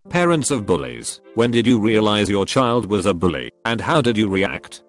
Parents of bullies, when did you realize your child was a bully, and how did you react?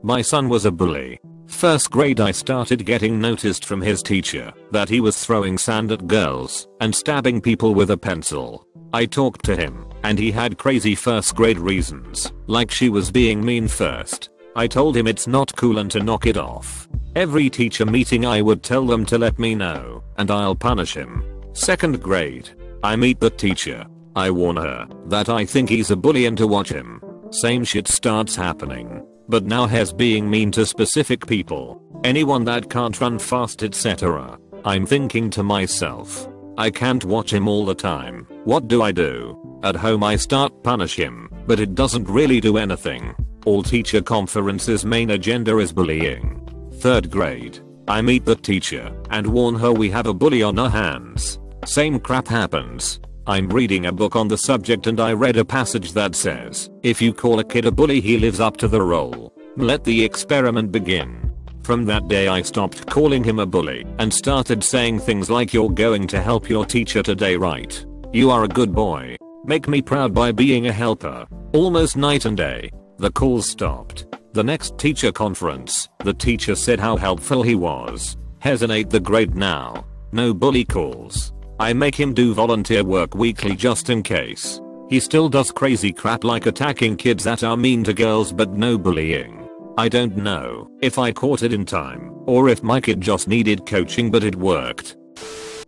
My son was a bully. First grade I started getting noticed from his teacher that he was throwing sand at girls and stabbing people with a pencil. I talked to him, and he had crazy first grade reasons, like she was being mean first. I told him it's not cool and to knock it off. Every teacher meeting I would tell them to let me know, and I'll punish him. Second grade. I meet the teacher. I warn her that I think he's a bully and to watch him. Same shit starts happening. But now he's being mean to specific people. Anyone that can't run fast, etc. I'm thinking to myself, I can't watch him all the time. What do I do? At home I start punish him, but it doesn't really do anything. All teacher conferences main agenda is bullying. Third grade. I meet the teacher and warn her we have a bully on our hands. Same crap happens. I'm reading a book on the subject and I read a passage that says, if you call a kid a bully he lives up to the role. Let the experiment begin. From that day I stopped calling him a bully and started saying things like, you're going to help your teacher today, right? You are a good boy. Make me proud by being a helper. Almost night and day. The calls stopped. The next teacher conference, the teacher said how helpful he was. He's in 8th grade now. No bully calls. I make him do volunteer work weekly just in case. He still does crazy crap like attacking kids that are mean to girls, but no bullying. I don't know if I caught it in time or if my kid just needed coaching, but it worked.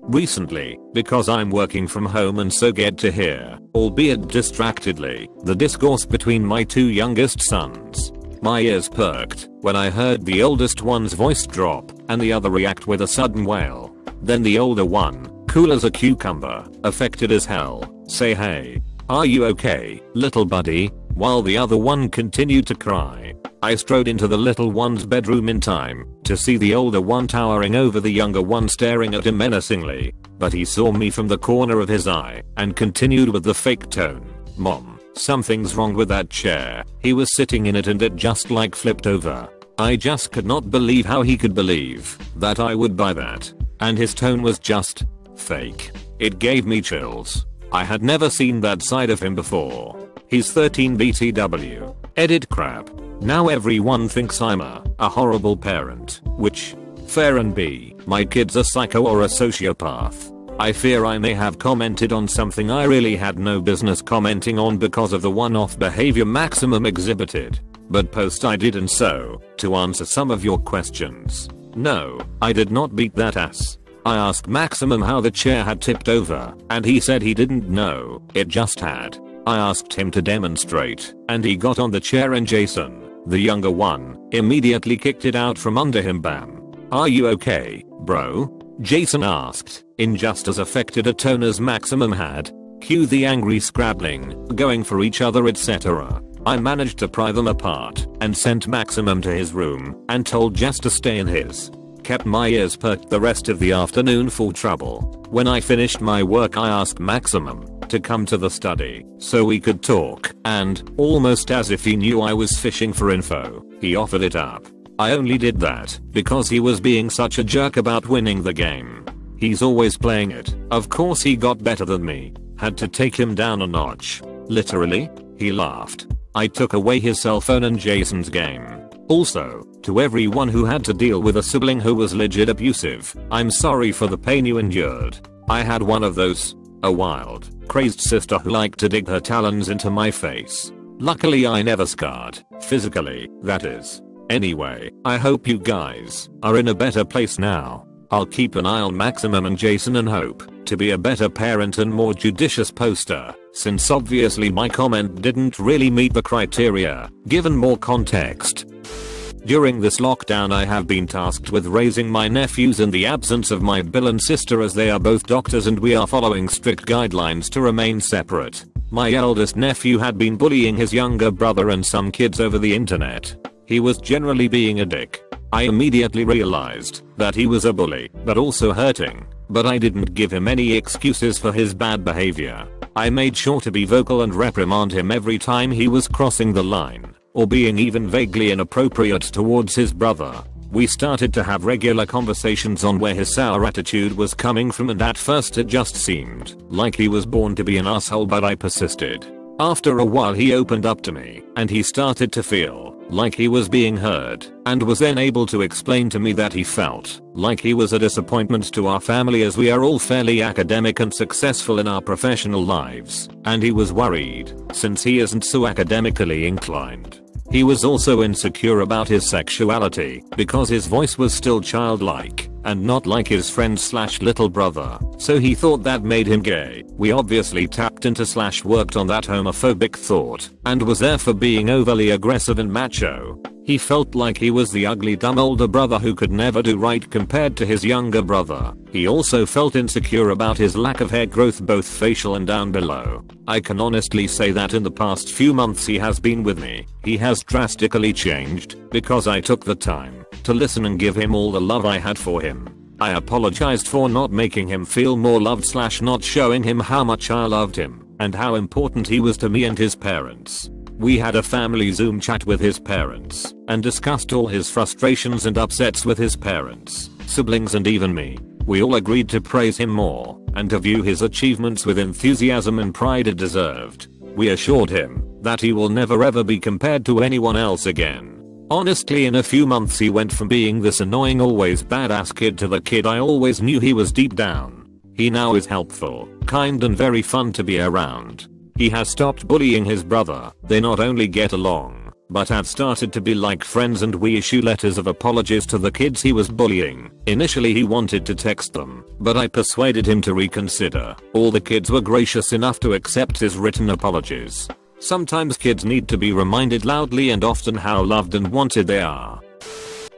Recently, because I'm working from home and so get to hear, albeit distractedly, the discourse between my two youngest sons. My ears perked when I heard the oldest one's voice drop and the other react with a sudden wail. Then the older one, cool as a cucumber, affected as hell, say, hey, are you okay, little buddy? While the other one continued to cry. I strode into the little one's bedroom in time to see the older one towering over the younger one staring at him menacingly, but he saw me from the corner of his eye and continued with the fake tone. Mom, something's wrong with that chair. He was sitting in it and it just like flipped over. I just could not believe how he could believe that I would buy that. And his tone was just fake. It gave me chills. I had never seen that side of him before. He's 13 BTW. Edit crap. Now everyone thinks I'm a horrible parent, which, fair and B, my kid's a psycho or a sociopath. I fear I may have commented on something I really had no business commenting on because of the one-off behavior Maximum exhibited. But post I did, and so, to answer some of your questions. No, I did not beat that ass. I asked Maximum how the chair had tipped over, and he said he didn't know, it just had. I asked him to demonstrate, and he got on the chair and Jason, the younger one, immediately kicked it out from under him. Bam. Are you okay, bro? Jason asked, in just as affected a tone as Maximum had. Cue the angry scrabbling, going for each other, etc. I managed to pry them apart and sent Maximum to his room and told Jess to stay in his. Kept my ears perked the rest of the afternoon for trouble. When I finished my work I asked Maximum to come to the study so we could talk, and, almost as if he knew I was fishing for info, he offered it up. I only did that because he was being such a jerk about winning the game. He's always playing it. Of course he got better than me. Had to take him down a notch. Literally. He laughed. I took away his cell phone and Jason's game. Also, to everyone who had to deal with a sibling who was legit abusive, I'm sorry for the pain you endured. I had one of those. A wild, crazed sister who liked to dig her talons into my face. Luckily I never scarred, physically, that is. Anyway, I hope you guys are in a better place now. I'll keep an eye on Maximum and Jason and hope to be a better parent and more judicious poster, since obviously my comment didn't really meet the criteria, given more context. During this lockdown I have been tasked with raising my nephews in the absence of my Bill and sister, as they are both doctors and we are following strict guidelines to remain separate. My eldest nephew had been bullying his younger brother and some kids over the internet. He was generally being a dick. I immediately realized that he was a bully, but also hurting, but I didn't give him any excuses for his bad behavior. I made sure to be vocal and reprimand him every time he was crossing the line, or being even vaguely inappropriate towards his brother. We started to have regular conversations on where his sour attitude was coming from, and at first it just seemed like he was born to be an asshole, but I persisted. After a while he opened up to me and he started to feel like he was being heard, and was then able to explain to me that he felt like he was a disappointment to our family as we are all fairly academic and successful in our professional lives, and he was worried since he isn't so academically inclined. He was also insecure about his sexuality because his voice was still childlike and not like his friend/little brother, so he thought that made him gay. We obviously tapped into/worked on that homophobic thought and was therefore being overly aggressive and macho. He felt like he was the ugly dumb older brother who could never do right compared to his younger brother. He also felt insecure about his lack of hair growth, both facial and down below. I can honestly say that in the past few months he has been with me, he has drastically changed because I took the time to listen and give him all the love I had for him. I apologized for not making him feel more loved/not showing him how much I loved him and how important he was to me and his parents. We had a family Zoom chat with his parents and discussed all his frustrations and upsets with his parents, siblings, and even me. We all agreed to praise him more and to view his achievements with enthusiasm and pride it deserved. We assured him that he will never ever be compared to anyone else again. Honestly, in a few months he went from being this annoying always badass kid to the kid I always knew he was deep down. He now is helpful, kind, and very fun to be around. He has stopped bullying his brother. They not only get along, but have started to be like friends, and we issue letters of apologies to the kids he was bullying. Initially he wanted to text them, but I persuaded him to reconsider. All the kids were gracious enough to accept his written apologies. Sometimes kids need to be reminded loudly and often how loved and wanted they are.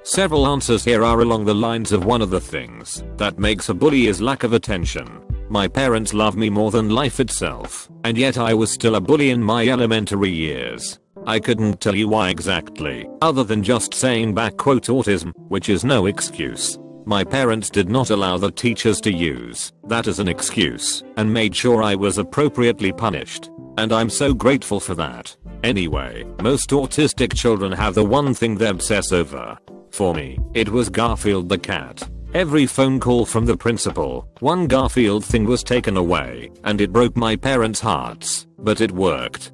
Several answers here are along the lines of one of the things that makes a bully is lack of attention. My parents love me more than life itself, and yet I was still a bully in my elementary years. I couldn't tell you why exactly, other than just saying "autism," which is no excuse. My parents did not allow the teachers to use that as an excuse and made sure I was appropriately punished, and I'm so grateful for that. Anyway, most autistic children have the one thing they obsess over. For me, it was Garfield the cat. Every phone call from the principal, one Garfield thing was taken away, and it broke my parents' hearts, but it worked.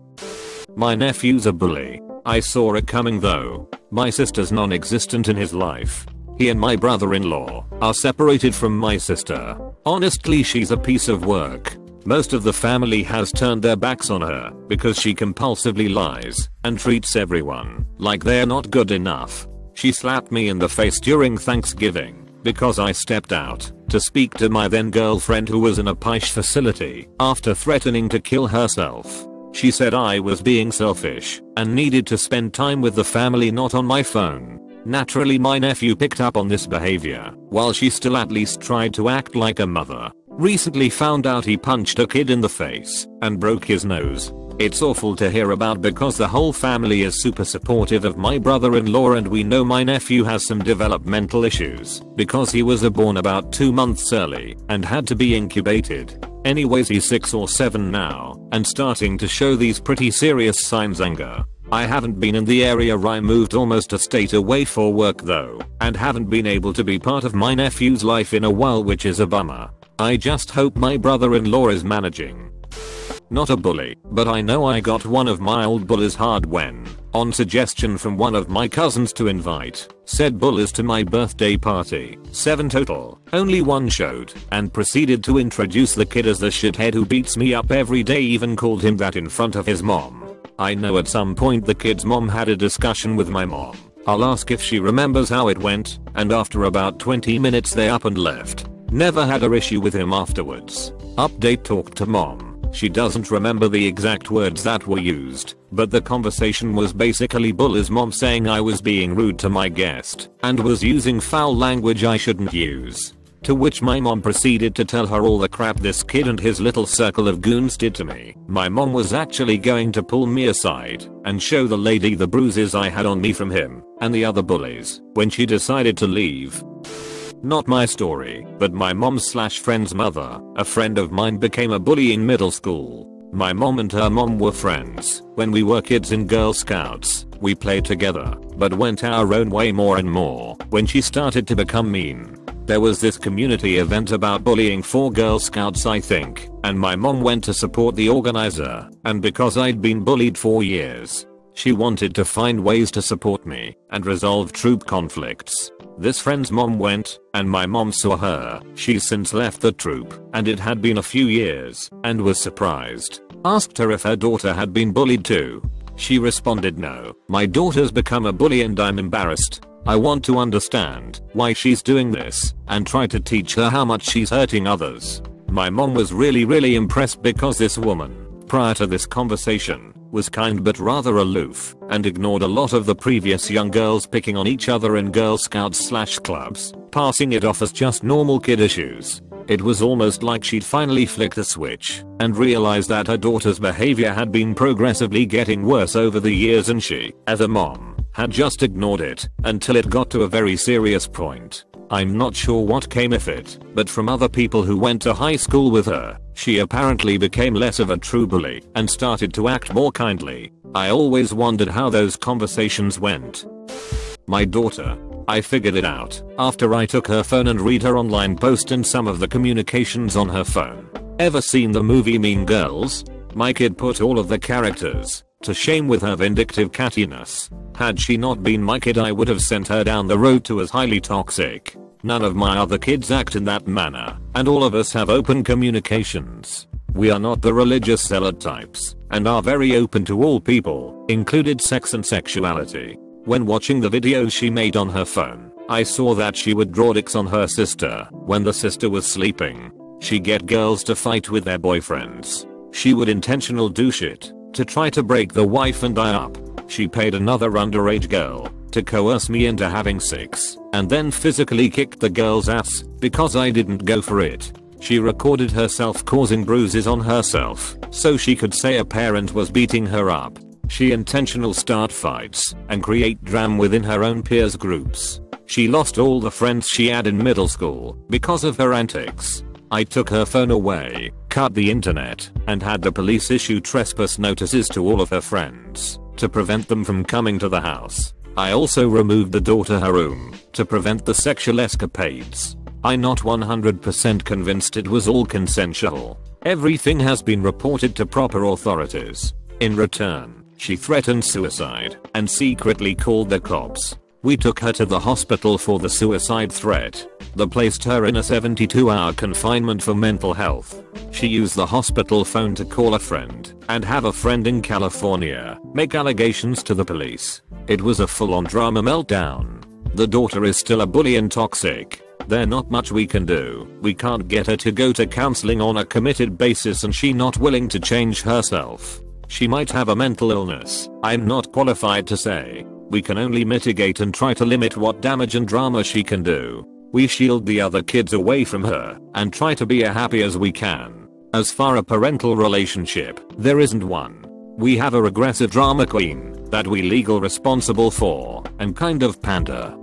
My nephew's a bully. I saw it coming though. My sister's non-existent in his life. He and my brother-in-law are separated from my sister. Honestly, she's a piece of work. Most of the family has turned their backs on her because she compulsively lies and treats everyone like they're not good enough. She slapped me in the face during Thanksgiving because I stepped out to speak to my then girlfriend who was in a PICE facility after threatening to kill herself. She said I was being selfish and needed to spend time with the family, not on my phone. Naturally, my nephew picked up on this behavior, while she still at least tried to act like a mother. Recently found out he punched a kid in the face and broke his nose. It's awful to hear about because the whole family is super supportive of my brother-in-law, and we know my nephew has some developmental issues because he was born about 2 months early and had to be incubated. Anyways, he's 6 or 7 now and starting to show these pretty serious signs. Anger. I haven't been in the area. I moved almost a state away for work though, and haven't been able to be part of my nephew's life in a while, which is a bummer. I just hope my brother-in-law is managing. Not a bully, but I know I got one of my old bullies hard when, on suggestion from one of my cousins, to invite said bullies to my birthday party. 7 total, only one showed, and proceeded to introduce the kid as the shithead who beats me up every day, even called him that in front of his mom. I know at some point the kid's mom had a discussion with my mom. I'll ask if she remembers how it went, and after about 20 minutes they up and left. Never had an issue with him afterwards. Update: talked to mom. She doesn't remember the exact words that were used, but the conversation was basically bully's mom saying I was being rude to my guest and was using foul language I shouldn't use. To which my mom proceeded to tell her all the crap this kid and his little circle of goons did to me. My mom was actually going to pull me aside and show the lady the bruises I had on me from him and the other bullies when she decided to leave. Not my story, but my mom's/friend's mother. A friend of mine became a bully in middle school. My mom and her mom were friends when we were kids in Girl Scouts. We played together but went our own way more and more when she started to become mean. There was this community event about bullying for Girl Scouts I think, and my mom went to support the organizer, and because I'd been bullied for years, she wanted to find ways to support me and resolve troop conflicts. This friend's mom went, and my mom saw her. She's since left the troop, and it had been a few years, and was surprised. Asked her if her daughter had been bullied too. She responded, "No, my daughter's become a bully and I'm embarrassed. I want to understand why she's doing this and try to teach her how much she's hurting others." My mom was really impressed because this woman, prior to this conversation, was kind but rather aloof and ignored a lot of the previous young girls picking on each other in Girl Scouts/clubs, passing it off as just normal kid issues. It was almost like she'd finally flicked a switch and realized that her daughter's behavior had been progressively getting worse over the years, and she, as a mom, had just ignored it until it got to a very serious point. I'm not sure what came of it, but from other people who went to high school with her, she apparently became less of a true bully and started to act more kindly. I always wondered how those conversations went. My daughter. I figured it out after I took her phone and read her online post and some of the communications on her phone. Ever seen the movie Mean Girls? My kid put all of the characters to shame with her vindictive cattiness. Had she not been my kid, I would have sent her down the road to as highly toxic. None of my other kids act in that manner, and all of us have open communications. We are not the religious zealot types, and are very open to all people, included sex and sexuality. When watching the videos she made on her phone, I saw that she would draw dicks on her sister when the sister was sleeping. She'd get girls to fight with their boyfriends. She would intentional do shit to try to break the wife and I up. She paid another underage girl to coerce me into having sex, and then physically kicked the girl's ass because I didn't go for it. She recorded herself causing bruises on herself so she could say a parent was beating her up. She intentional start fights and create drama within her own peers groups. She lost all the friends she had in middle school because of her antics. I took her phone away, cut the internet, and had the police issue trespass notices to all of her friends to prevent them from coming to the house. I also removed the door to her room to prevent the sexual escapades. I'm not 100% convinced it was all consensual. Everything has been reported to proper authorities. In return, she threatened suicide and secretly called the cops. We took her to the hospital for the suicide threat. They placed her in a 72-hour confinement for mental health. She used the hospital phone to call a friend and have a friend in California make allegations to the police. It was a full-on drama meltdown. The daughter is still a bully and toxic. There's not much we can do. We can't get her to go to counseling on a committed basis, and she's not willing to change herself. She might have a mental illness. I'm not qualified to say. We can only mitigate and try to limit what damage and drama she can do. We shield the other kids away from her and try to be as happy as we can. As far as a parental relationship, there isn't one. We have a regressive drama queen that we legal responsible for and kind of pander.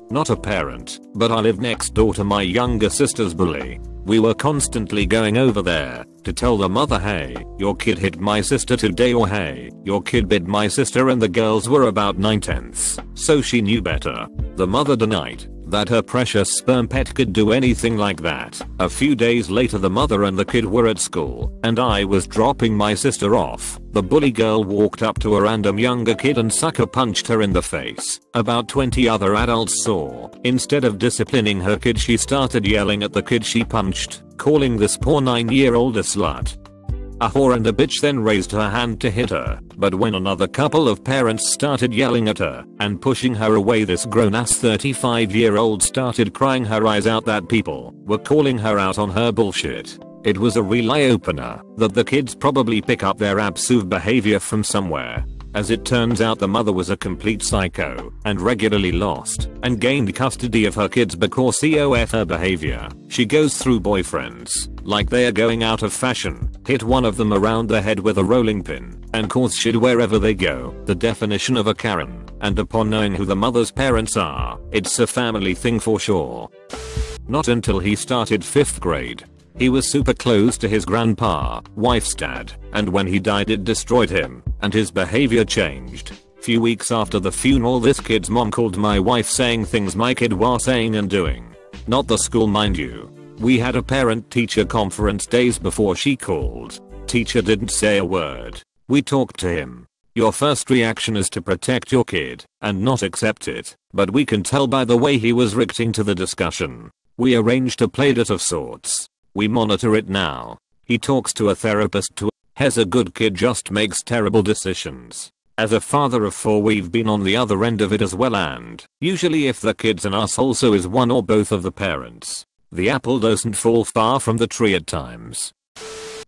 Not a parent, but I live next door to my younger sister's bully. We were constantly going over there to tell the mother, hey, your kid hit my sister today, or hey, your kid bit my sister, and the girls were about 9/10, so she knew better. The mother denied that her precious sperm pet could do anything like that. A few days later, the mother and the kid were at school, and I was dropping my sister off. The bully girl walked up to a random younger kid and sucker punched her in the face. About 20 other adults saw. Instead of disciplining her kid, she started yelling at the kid she punched, calling this poor 9-year-old a slut, a whore, and a bitch, then raised her hand to hit her. But when another couple of parents started yelling at her and pushing her away, this grown-ass 35-year-old started crying her eyes out that people were calling her out on her bullshit. It was a real eye-opener that the kids probably pick up their abusive behavior from somewhere. As it turns out, the mother was a complete psycho and regularly lost and gained custody of her kids because of her behavior. She goes through boyfriends like they are going out of fashion, hit one of them around the head with a rolling pin, and cause shit wherever they go. The definition of a Karen. And upon knowing who the mother's parents are, it's a family thing for sure. Not until he started 5th grade. He was super close to his grandpa, wife's dad, and when he died it destroyed him, and his behavior changed. Few weeks after the funeral, this kid's mom called my wife saying things my kid was saying and doing. Not the school, mind you. We had a parent-teacher conference days before she called. Teacher didn't say a word. We talked to him. Your first reaction is to protect your kid and not accept it, but we can tell by the way he was reacting to the discussion. We arranged a playdate of sorts. We monitor it now. He talks to a therapist too. He's a good kid, just makes terrible decisions. As a father of 4, we've been on the other end of it as well, and usually if the kid's an asshole, so is one or both of the parents. The apple doesn't fall far from the tree at times.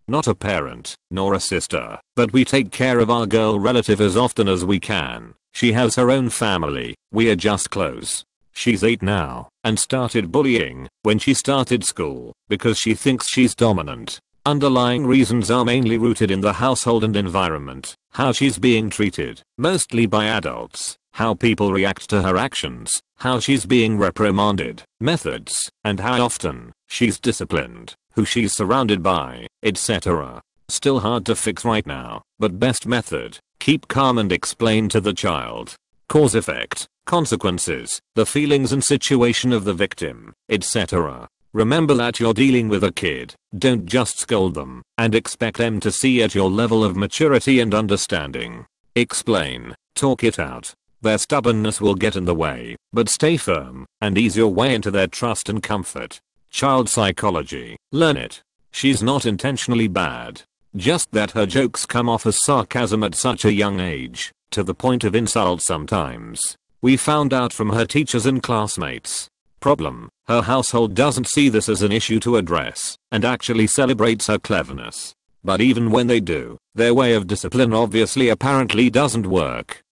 Not a parent, nor a sister, but we take care of our girl relative as often as we can. She has her own family, we are just close. She's 8 now, and started bullying when she started school, because she thinks she's dominant. Underlying reasons are mainly rooted in the household and environment, how she's being treated, mostly by adults, how people react to her actions, how she's being reprimanded, methods, and how often she's disciplined, who she's surrounded by, etc. Still hard to fix right now, but best method, keep calm and explain to the child. Cause effect, consequences, the feelings and situation of the victim, etc. Remember that you're dealing with a kid, don't just scold them and expect them to see at your level of maturity and understanding. Explain, talk it out. Their stubbornness will get in the way, but stay firm and ease your way into their trust and comfort. Child psychology, learn it. She's not intentionally bad. Just that her jokes come off as sarcasm at such a young age, to the point of insult sometimes. We found out from her teachers and classmates. Problem, her household doesn't see this as an issue to address, and actually celebrates her cleverness. But even when they do, their way of discipline obviously apparently doesn't work.